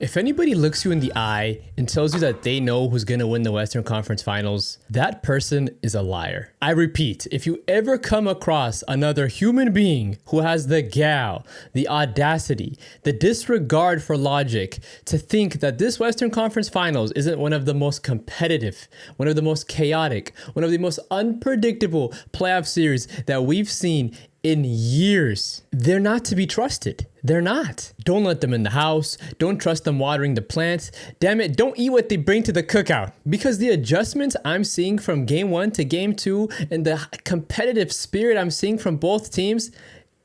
If anybody looks you in the eye and tells you that they know who's going to win the Western Conference Finals, that person is a liar. I repeat, if you ever come across another human being who has the gall, the audacity, the disregard for logic to think that this Western Conference Finals isn't one of the most competitive, one of the most chaotic, one of the most unpredictable playoff series that we've seen in years, they're not to be trusted. They're not. Don't let them in the house. Don't trust them watering the plants. Damn it, don't eat what they bring to the cookout. Because the adjustments I'm seeing from game 1 to game 2 and the competitive spirit I'm seeing from both teams,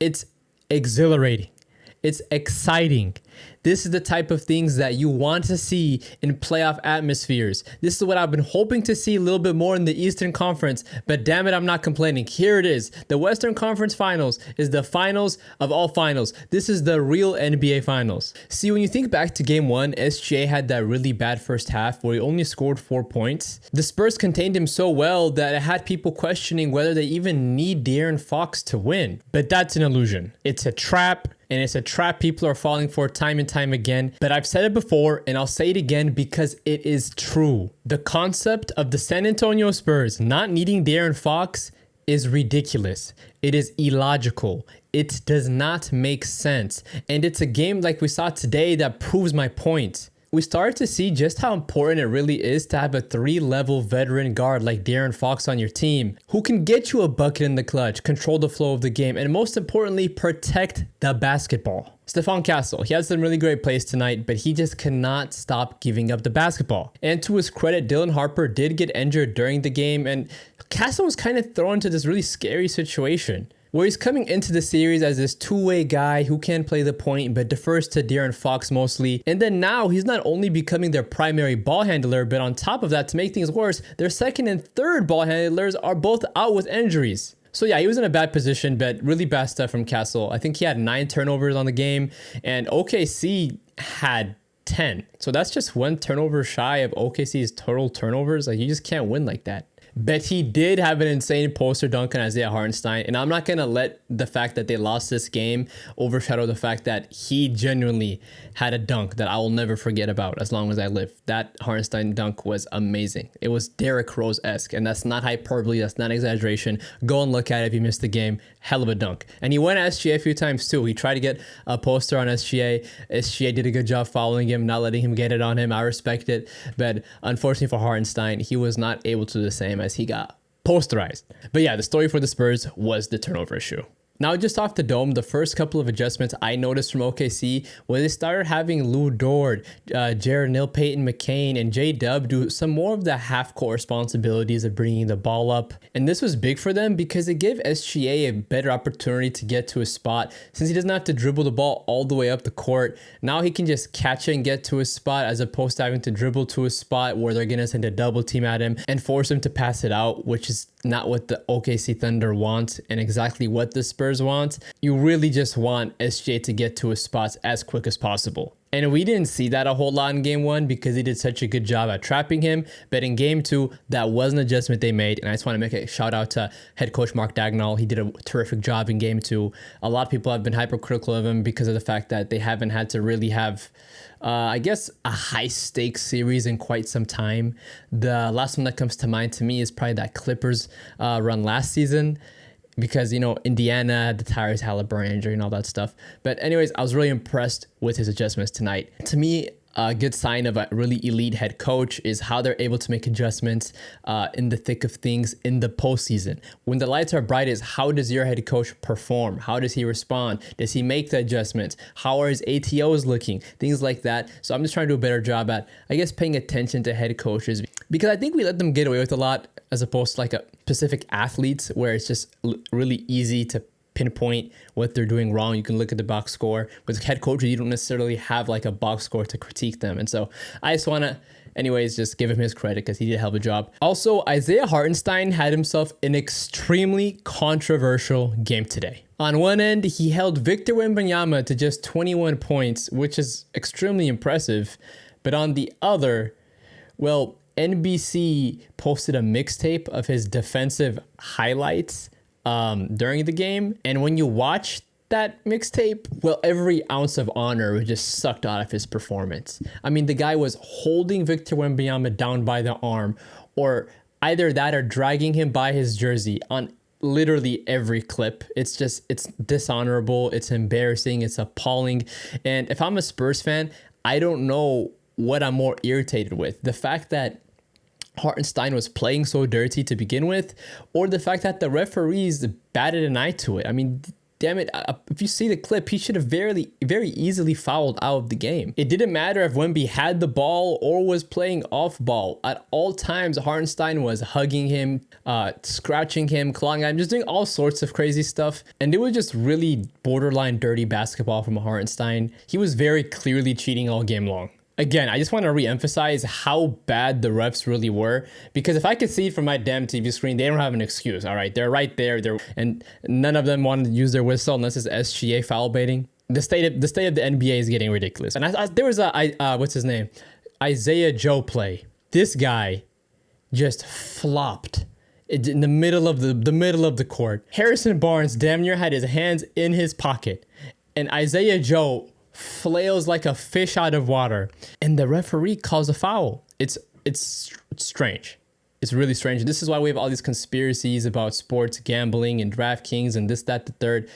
it's exhilarating. It's exciting. This is the type of things that you want to see in playoff atmospheres. This is what I've been hoping to see a little bit more in the Eastern Conference, but damn it, I'm not complaining. Here it is. The Western Conference Finals is the finals of all finals. This is the real NBA Finals. See, when you think back to game 1, SGA had that really bad first half where he only scored 4 points. The Spurs contained him so well that it had people questioning whether they even need De'Aaron Fox to win. But that's an illusion. It's a trap. And it's a trap people are falling for time and time again. But I've said it before and I'll say it again because it is true. The concept of the San Antonio Spurs not needing De'Aaron Fox is ridiculous. It is illogical. It does not make sense. And it's a game like we saw today that proves my point. We started to see just how important it really is to have a 3-level veteran guard like De'Aaron Fox on your team who can get you a bucket in the clutch, control the flow of the game, and most importantly, protect the basketball. Stephon Castle, he had some really great plays tonight, but he just cannot stop giving up the basketball. And to his credit, Dylan Harper did get injured during the game, and Castle was kind of thrown into this really scary situation where he's coming into the series as this two-way guy who can play the point but defers to De'Aaron Fox mostly. And then now he's not only becoming their primary ball handler, but on top of that, to make things worse, their second and third ball handlers are both out with injuries. So yeah, he was in a bad position, but really bad stuff from Castle. I think he had 9 turnovers on the game, and OKC had 10. So that's just 1 turnover shy of OKC's total turnovers. Like, you just can't win like that. But he did have an insane poster dunk on Isaiah Hartenstein, and I'm not going to let the fact that they lost this game overshadow the fact that he genuinely had a dunk that I will never forget about as long as I live. That Hartenstein dunk was amazing. It was Derrick Rose-esque, and that's not hyperbole, that's not exaggeration. Go and look at it if you missed the game. Hell of a dunk. And he went at SGA a few times too. He tried to get a poster on SGA. SGA did a good job following him, not letting him get it on him. I respect it. But unfortunately for Hartenstein, he was not able to do the same as he got posterized. But yeah, the story for the Spurs was the turnover issue. Now, just off the dome, the first couple of adjustments I noticed from OKC was they started having Lou Dort, Jared Neal, Peyton McCain, and J-Dub do some more of the half-court responsibilities of bringing the ball up. And this was big for them because it gave SGA a better opportunity to get to his spot. Since he doesn't have to dribble the ball all the way up the court, now he can just catch it and get to his spot as opposed to having to dribble to his spot where they're going to send a double team at him and force him to pass it out, which is not what the OKC Thunder want and exactly what the Spurs want. You really just want SGA to get to his spots as quick as possible. And we didn't see that a whole lot in game 1 because he did such a good job at trapping him. But in game 2, that was an adjustment they made. And I just want to make a shout out to head coach Mark Dagnall. He did a terrific job in game 2. A lot of people have been hypercritical of him because of the fact that they haven't had to really have I guess a high stakes series in quite some time. The last one that comes to mind to me is probably that Clippers run last season because, you know, Indiana had the Tyrese Halliburton injury and all that stuff. But anyways, I was really impressed with his adjustments tonight. To me, a good sign of a really elite head coach is how they're able to make adjustments in the thick of things in the postseason. When the lights are brightest, how does your head coach perform? How does he respond? Does he make the adjustments? How are his ATOs looking? Things like that. So I'm just trying to do a better job at, I guess, paying attention to head coaches because I think we let them get away with a lot as opposed to like a specific athletes where it's just really easy to pinpoint what they're doing wrong. You can look at the box score. With head coaches, you don't necessarily have like a box score to critique them. And so I just want to, anyways, just give him his credit because he did a hell of a job. Also, Isaiah Hartenstein had himself an extremely controversial game today. On one end, he held Victor Wembanyama to just 21 points, which is extremely impressive. But on the other, well, NBC posted a mixtape of his defensive highlights during the game. And when you watch that mixtape? Well, every ounce of honor was just sucked out of his performance. I mean, the guy was holding Victor Wembanyama down by the arm, or either that or dragging him by his jersey on literally every clip. It's dishonorable, it's embarrassing, it's appalling. And if I'm a Spurs fan, I don't know what I'm more irritated with. The fact that Hartenstein was playing so dirty to begin with, or the fact that the referees batted an eye to it. I mean, damn it, if you see the clip, he should have very easily fouled out of the game. It didn't matter if Wemby had the ball or was playing off ball. At all times, Hartenstein was hugging him, scratching him, clawing at him, just doing all sorts of crazy stuff. And it was just really borderline dirty basketball from Hartenstein. He was very clearly cheating all game long. Again, I just want to re-emphasize how bad the refs really were, because if I could see it from my damn TV screen, they don't have an excuse. All right, they're right there. And none of them wanted to use their whistle unless it's SGA foul baiting. The state of the NBA is getting ridiculous. And there was what's his name, Isaiah Joe play. This guy just flopped in the middle of the court. Harrison Barnes damn near had his hands in his pocket, and Isaiah Joe flails like a fish out of water, and the referee calls a foul. It's strange. It's really strange. This is why we have all these conspiracies about sports gambling and DraftKings and this, that, the third.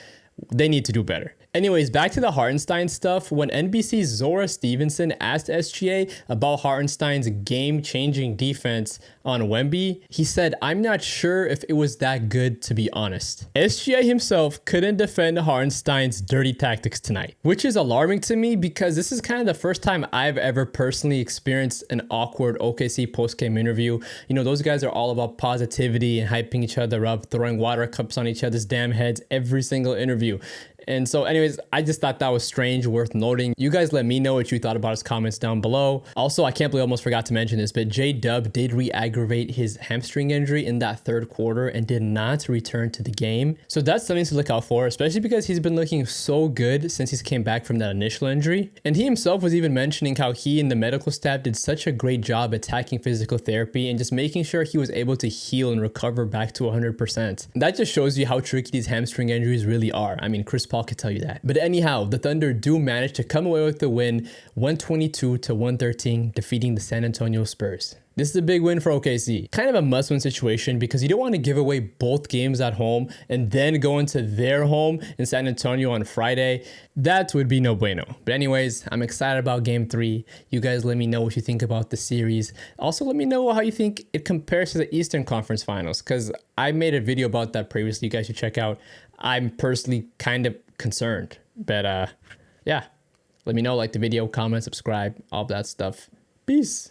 They need to do better. Anyways, back to the Hartenstein stuff. When NBC's Zora Stevenson asked SGA about Hartenstein's game-changing defense on Wemby, he said, "I'm not sure if it was that good, to be honest." SGA himself couldn't defend Hartenstein's dirty tactics tonight, which is alarming to me because this is kind of the first time I've ever personally experienced an awkward OKC postgame interview. You know, those guys are all about positivity and hyping each other up, throwing water cups on each other's damn heads every single interview. And so anyways, I just thought that was strange, worth noting. You guys let me know what you thought about his comments down below. Also, I can't believe I almost forgot to mention this, but J-Dub did re-aggravate his hamstring injury in that third quarter and did not return to the game. So that's something to look out for, especially because he's been looking so good since he came back from that initial injury. And he himself was even mentioning how he and the medical staff did such a great job attacking physical therapy and just making sure he was able to heal and recover back to 100%. That just shows you how tricky these hamstring injuries really are. I mean, Chris Paul could tell you that. But anyhow, the Thunder do manage to come away with the win, 122-113, defeating the San Antonio Spurs. This is a big win for OKC. Kind of a must-win situation because you don't want to give away both games at home and then go into their home in San Antonio on Friday. That would be no bueno. But anyways, I'm excited about Game 3. You guys let me know what you think about the series. Also, let me know how you think it compares to the Eastern Conference Finals, because I made a video about that previously. You guys should check out. I'm personally kind of concerned. But yeah, let me know, like the video, comment, subscribe, all that stuff. Peace.